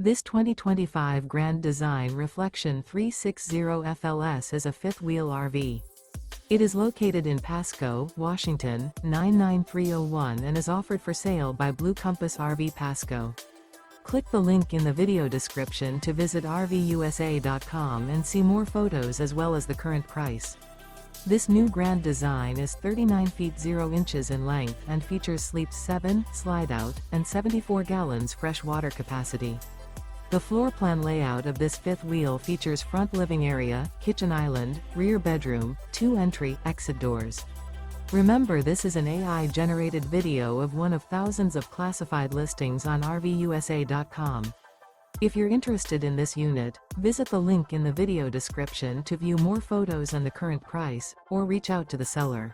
This 2025 Grand Design Reflection 360 FLS is a fifth-wheel RV. It is located in Pasco, Washington, 99301 and is offered for sale by Blue Compass RV Pasco. Click the link in the video description to visit RVUSA.com and see more photos as well as the current price. This new Grand Design is 39 feet 0 inches in length and features sleeps 7, slide-out, and 74 gallons fresh water capacity. The floor plan layout of this fifth wheel features front living area, kitchen island, rear bedroom, 2 entry/exit doors. Remember, this is an AI-generated video of one of thousands of classified listings on RVUSA.com. If you're interested in this unit, visit the link in the video description to view more photos and the current price, or reach out to the seller.